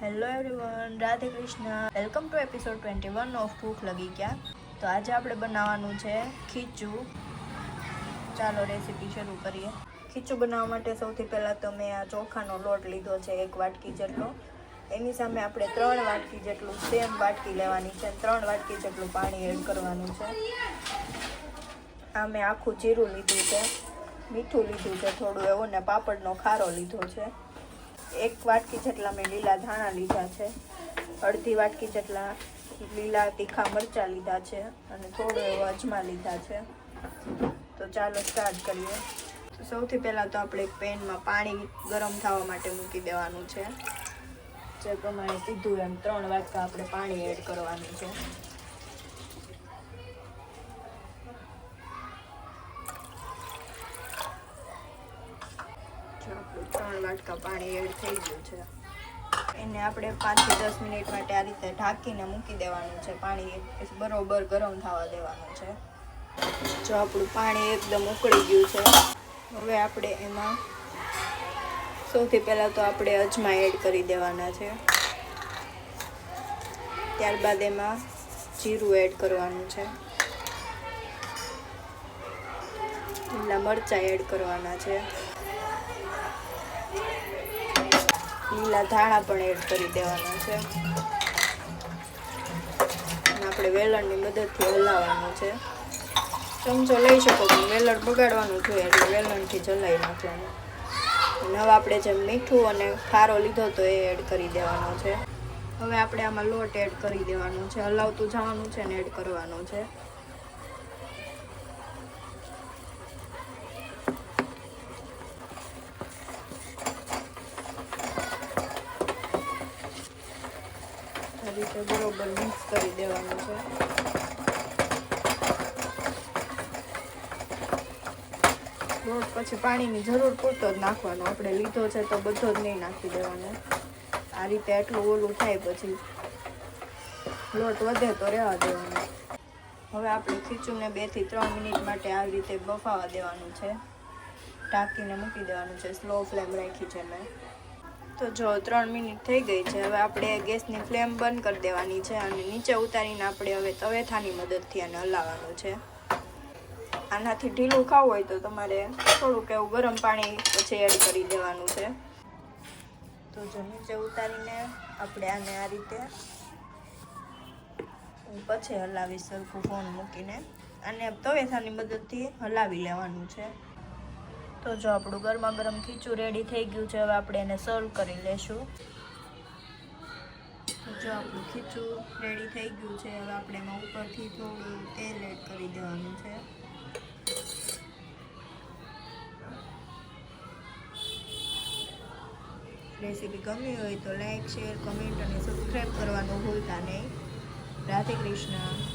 Hello everyone, Radhe Krishna. Welcome to episode 21 of ભૂખ લગી ક્યાં. તો આજે આપણે બનાવવાનું છે ખીચું. ચાલો રેસીપી શરૂ કરીએ. ખીચું બનાવવા માટે સૌથી પહેલાં તો મેં આ ચોખાનો લોટ લીધો છે 1 વાટકી જેટલો. એની સામે આપણે 3 વાટકી જેટલું સેમ વાટકી લેવાની છે. 3 વાટકી જેટલું પાણી એડ કરવાનું છે. આ મેં આખું જીરું લીધું છે, મીઠું લીધું છે થોડું એવું, ને પાપડનો ખારો લીધો છે. 1 વાટકી જેટલા મેં લીલા ધાણા લીધા છે, અડધી વાટકી જેટલા લીલા તીખા મરચાં લીધા છે અને થોડો એવો અજમા લીધા છે. તો ચાલો સ્ટાર્ટ કરીએ. તો સૌથી પહેલાં તો આપણે એક પેનમાં પાણી ગરમ થવા માટે મૂકી દેવાનું છે. જે પ્રમાણે કીધું એમ 3 વાટકા આપણે પાણી એડ કરવાનું છે. આપણું 3 વાટકા પાણી એડ થઈ ગયું છે. એને આપણે 5 થી 10 મિનિટ માટે આ રીતે ઢાંકીને મૂકી દેવાનું છે. પાણી બરોબર ગરમ થવા દેવાનું છે. જો આપણું પાણી એકદમ ઉકળી ગયું છે, હવે આપણે એમાં સૌથી પહેલાં તો આપણે અજમા એડ કરી દેવાના છે. ત્યારબાદ એમાં જીરું એડ કરવાનું છે, લીલા મરચાં એડ કરવાના છે, લીલા ધાણા પણ એડ કરી દેવાના છે. અને આપણે વેલણની મદદથી હલાવવાનું છે. ચમચો લઈ શકો પણ વેલણ બગાડવાનું જોઈએ એટલે વેલણથી જ હલાવી નાખવાનું. અને હવે આપણે જે મીઠું અને ખારો લીધો તો એ એડ કરી દેવાનો છે. હવે આપણે આમાં લોટ એડ કરી દેવાનો છે. હલાવતું જવાનું છે ને એડ કરવાનું છે. આ રીતે બરોબર મિક્સ કરી દેવાનું છે. લોટ પછી પાણીની જરૂર પૂરતો જ નાખવાનો. આપણે લીધો છે તો બધો જ નહીં નાખી દેવાનો. આ રીતે એટલું ઓલું થાય પછી લોટ વધે તો રહેવા દેવાનું. હવે આપણે ખીચુંને 2 થી 3 મિનિટ માટે આવી રીતે બફાવા દેવાનું છે. ઢાંકીને મૂકી દેવાનું છે. સ્લો ફ્લેમ રાખી છે મેં. તો જો 3 મિનિટ થઈ ગઈ છે. હવે આપણે ગેસની ફ્લેમ બંધ કરી દેવાની છે અને નીચે ઉતારીને આપણે હવે તવેથાની મદદથી આને હલાવવાનું છે. આનાથી ઢીલું ખાવું હોય તો તમારે થોડુંક એવું ગરમ પાણી પછી એડ કરી દેવાનું છે. તો જો નીચે ઉતારીને આપણે આને આ રીતે પછી હલાવીશ સરખું ફોન મૂકીને. આને તવેથાની મદદથી હલાવી લેવાનું છે. તો જો આપણું ગરમા ગરમ ખીચું રેડી થઈ ગયું છે. હવે આપણે એને સર્વ કરી લેશું. જો આપણું ખીચું રેડી થઈ ગયું છે. હવે આપણે એમાં ઉપરથી થોડું તેલ એડ કરી દેવાનું છે. રેસીપી ગમી હોય તો લાઈક, શેર, કમેન્ટ અને સબસ્ક્રાઈબ કરવાનું ભૂલતા નહીં. રાધે કૃષ્ણ.